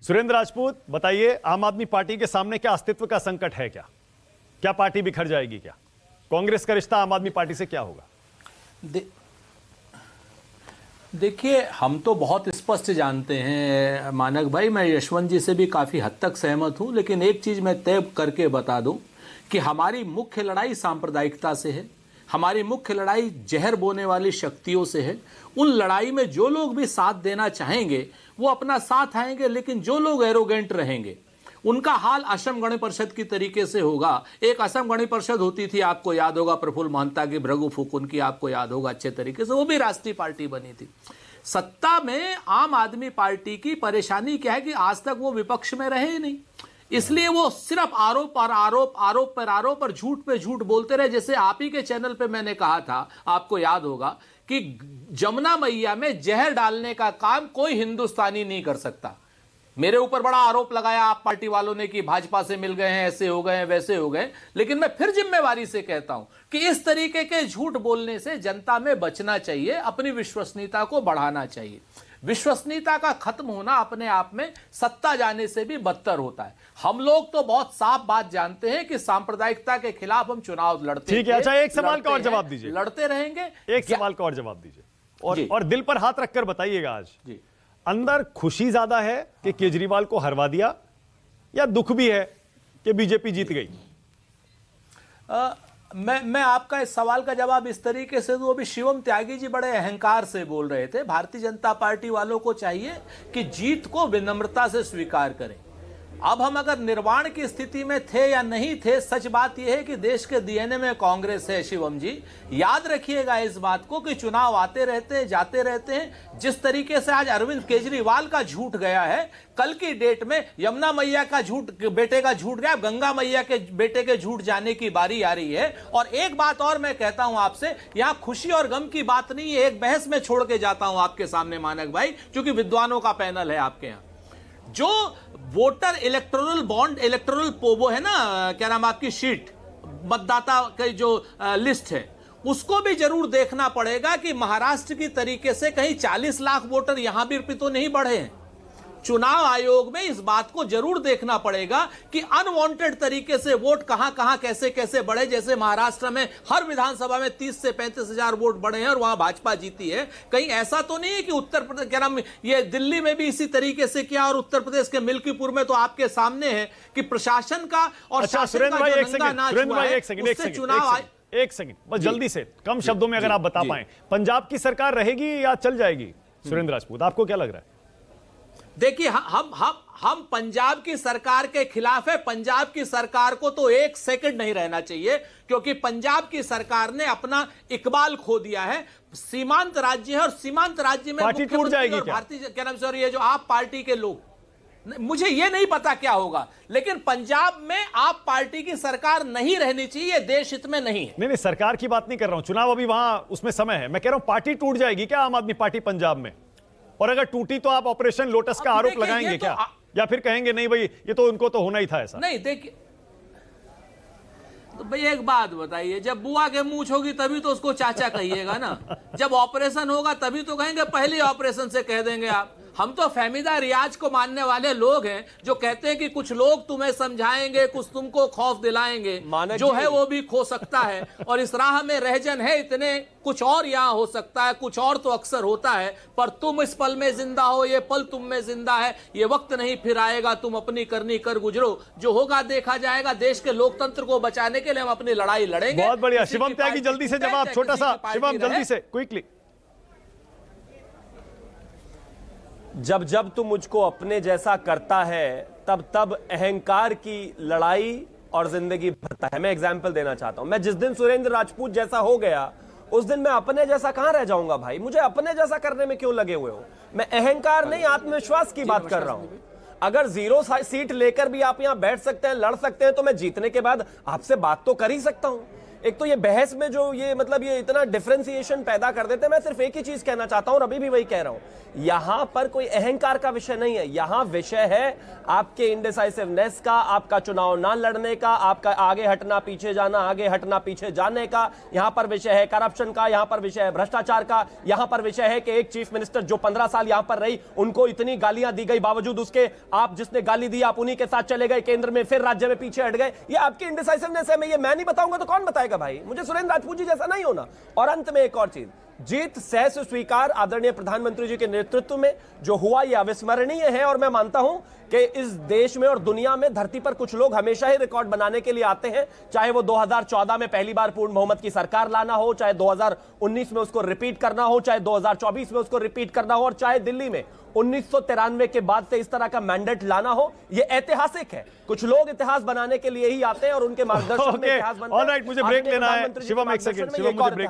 सुरेंद्र राजपूत, बताइए, आम आदमी पार्टी के सामने क्या अस्तित्व का संकट है? क्या क्या पार्टी बिखर जाएगी? क्या कांग्रेस का रिश्ता आम आदमी पार्टी से क्या होगा? देखिए, हम तो बहुत स्पष्ट जानते हैं मानक भाई, मैं यशवंत जी से भी काफ़ी हद तक सहमत हूं, लेकिन एक चीज़ मैं तय करके बता दूं कि हमारी मुख्य लड़ाई सांप्रदायिकता से है, हमारी मुख्य लड़ाई जहर बोने वाली शक्तियों से है। उन लड़ाई में जो लोग भी साथ देना चाहेंगे वो अपना साथ आएंगे, लेकिन जो लोग एरोगेंट रहेंगे उनका हाल असम गण परिषद की तरीके से होगा। एक असम गण परिषद होती थी, आपको याद होगा, प्रफुल्ल महंता की, भृगु फुकुन की, आपको याद होगा अच्छे तरीके से, वो भी राष्ट्रीय पार्टी बनी थी। सत्ता में आम आदमी पार्टी की परेशानी क्या है कि आज तक वो विपक्ष में रहे ही नहीं, इसलिए वो सिर्फ आरोप पर आरोप, आरोप पर आरोप और झूठ पे झूठ बोलते रहे। जैसे आप ही के चैनल पे मैंने कहा था, आपको याद होगा, कि जमुना मैया में जहर डालने का काम कोई हिंदुस्तानी नहीं कर सकता। मेरे ऊपर बड़ा आरोप लगाया आप पार्टी वालों ने कि भाजपा से मिल गए हैं, ऐसे हो गए हैं, वैसे हो गए, लेकिन मैं फिर जिम्मेवारी से कहता हूं कि इस तरीके के झूठ बोलने से जनता में बचना चाहिए, अपनी विश्वसनीयता को बढ़ाना चाहिए। विश्वसनीयता का खत्म होना अपने आप में सत्ता जाने से भी बदतर होता है। हम लोग तो बहुत साफ बात जानते हैं कि सांप्रदायिकता के खिलाफ हम चुनाव लड़ते हैं। ठीक है, अच्छा, एक सवाल का और जवाब दीजिए। लड़ते रहेंगे। एक सवाल का और जवाब दीजिए, और दिल पर हाथ रखकर बताइएगा, आज जी, अंदर खुशी ज्यादा है कि केजरीवाल को हरवा दिया, या दुख भी है कि बीजेपी जीत गई? मैं आपका इस सवाल का जवाब इस तरीके से दूं, अभी शिवम त्यागी जी बड़े अहंकार से बोल रहे थे। भारतीय जनता पार्टी वालों को चाहिए कि जीत को विनम्रता से स्वीकार करें। अब हम अगर निर्वाण की स्थिति में थे या नहीं थे, सच बात यह है कि देश के डीएनए में कांग्रेस है। शिवम जी, याद रखिएगा इस बात को कि चुनाव आते रहते हैं, जाते रहते हैं। जिस तरीके से आज अरविंद केजरीवाल का झूठ गया है, कल की डेट में यमुना मैया का झूठ, बेटे का झूठ गया, गंगा मैया के बेटे के झूठ जाने की बारी आ रही है। और एक बात और मैं कहता हूं आपसे, यहां खुशी और गम की बात नहीं है, एक बहस में छोड़ के जाता हूं आपके सामने मानक भाई, क्योंकि विद्वानों का पैनल है आपके यहां। जो वोटर इलेक्टोरल बॉन्ड, इलेक्टोरल पोबो है ना, क्या नाम आपकी शीट, मतदाता की जो लिस्ट है, उसको भी जरूर देखना पड़ेगा कि महाराष्ट्र की तरीके से कहीं 40 लाख वोटर यहां भी तो नहीं बढ़े हैं। चुनाव आयोग में इस बात को जरूर देखना पड़ेगा कि अनवांटेड तरीके से वोट कहां कहां कैसे कैसे बढ़े। जैसे महाराष्ट्र में हर विधानसभा में 30 से 35 हजार वोट बढ़े हैं और वहां भाजपा जीती है। कहीं ऐसा तो नहीं है कि उत्तर प्रदेश, क्या नाम, ये दिल्ली में भी इसी तरीके से किया, और उत्तर प्रदेश के मिल्कीपुर में तो आपके सामने है कि प्रशासन का और शासन का जो नंगा नाच हुआ है, उससे चुनाव एक सेकंड बस, जल्दी से, कम शब्दों में अगर आप बता पाएं, पंजाब की सरकार रहेगी या चल जाएगी? सुरेंद्र राजपूत, आपको क्या लग रहा है? देखिए, हम पंजाब की सरकार के खिलाफ है। पंजाब की सरकार को तो एक सेकंड नहीं रहना चाहिए, क्योंकि पंजाब की सरकार ने अपना इकबाल खो दिया है। सीमांत राज्य है और सीमांत राज्य में पार्टी टूट जाएगी क्या? भारतीय, क्या नाम सर, ये जो आप पार्टी के लोग, मुझे ये नहीं पता क्या होगा, लेकिन पंजाब में आप पार्टी की सरकार नहीं रहनी चाहिए, देश हित में नहीं है। नहीं, सरकार की बात नहीं कर रहा हूं, चुनाव अभी वहां उसमें समय है। मैं कह रहा हूं पार्टी टूट जाएगी क्या आम आदमी पार्टी पंजाब में? और अगर टूटी तो आप ऑपरेशन लोटस का आरोप लगाएंगे क्या, या फिर कहेंगे नहीं भाई ये तो उनको तो होना ही था ऐसा? नहीं, देखिए, तो भाई एक बात बताइए, जब बुआ के मूंछ होगी तभी तो उसको चाचा कहिएगा ना, जब ऑपरेशन होगा तभी तो कहेंगे, पहले ऑपरेशन से कह देंगे आप। हम तो फहमीदा रियाज को मानने वाले लोग हैं, जो कहते हैं कि कुछ लोग तुम्हें समझाएंगे, कुछ तुमको खौफ दिलाएंगे, जो है वो भी खो सकता है। और इस राह में रहजन है इतने, कुछ और यहां हो सकता है, कुछ और तो अक्सर होता है, पर तुम इस पल में जिंदा हो, ये पल तुम में जिंदा है, ये वक्त नहीं फिर आएगा, तुम अपनी करनी कर गुजरो, जो होगा देखा जाएगा। देश के लोकतंत्र को बचाने के लिए हम अपनी लड़ाई लड़ेंगे। बहुत बढ़िया शिवम त्यागी, जल्दी से जवाब, छोटा सा शिवम, जल्दी से, क्विकली। जब जब तू मुझको अपने जैसा करता है, तब तब अहंकार की लड़ाई और जिंदगी भरता है। मैं एग्जाम्पल देना चाहता हूं, मैं जिस दिन सुरेंद्र राजपूत जैसा हो गया, उस दिन मैं अपने जैसा कहां रह जाऊंगा भाई? मुझे अपने जैसा करने में क्यों लगे हुए हो? मैं अहंकार नहीं, आत्मविश्वास की बात कर रहा हूं। अगर 0 सीट लेकर भी आप यहां बैठ सकते हैं, लड़ सकते हैं, तो मैं जीतने के बाद आपसे बात तो कर ही सकता हूं। एक तो ये बहस में जो ये मतलब ये इतना डिफरेंशिएशन पैदा कर देते हैं। मैं सिर्फ एक ही चीज कहना चाहता हूं और अभी भी वही कह रहा हूं, यहां पर कोई अहंकार का विषय नहीं है, यहां विषय है आपके इंडिसाइसिवनेस का, आपका चुनाव ना लड़ने का, आपका आगे हटना पीछे जाना, आगे हटना पीछे जाने का। यहां पर विषय है करप्शन का, यहां पर विषय है भ्रष्टाचार का, यहां पर विषय है कि एक चीफ मिनिस्टर जो 15 साल यहां पर रही, उनको इतनी गालियां दी गई, बावजूद उसके आप जिसने गाली दी आप उन्हीं के साथ चले गए केंद्र में, फिर राज्य में पीछे हट गए। ये आपकी इंडिसाइसिवनेस है। मैं नहीं बताऊंगा तो कौन बताएगा भाई? मुझे सुरेंद्र राजपूत जी जैसा नहीं होना। और अंत में एक और चीज, जीत सहर्ष स्वीकार आदरणीय प्रधानमंत्री जी के नेतृत्व में जो हुआ यह अविस्मरणीय है। और मैं मानता हूं कि इस देश में और दुनिया में धरती पर कुछ लोग हमेशा ही रिकॉर्ड बनाने के लिए आते हैं, चाहे वो 2014 में पहली बार पूर्ण बहुमत की सरकार लाना हो, चाहे 2019 में उसको रिपीट करना हो, चाहे 2024 में उसको रिपीट करना हो, और चाहे दिल्ली में 1993 के बाद से इस तरह का मैंडेट लाना हो। यह ऐतिहासिक है। कुछ लोग इतिहास बनाने के लिए ही आते हैं और उनके मार्गदर्शन में इतिहास बनता है। ऑलराइट, मुझे ब्रेक लेना है। शिवम एक सेकंड, शिवम मुझे ब्रेक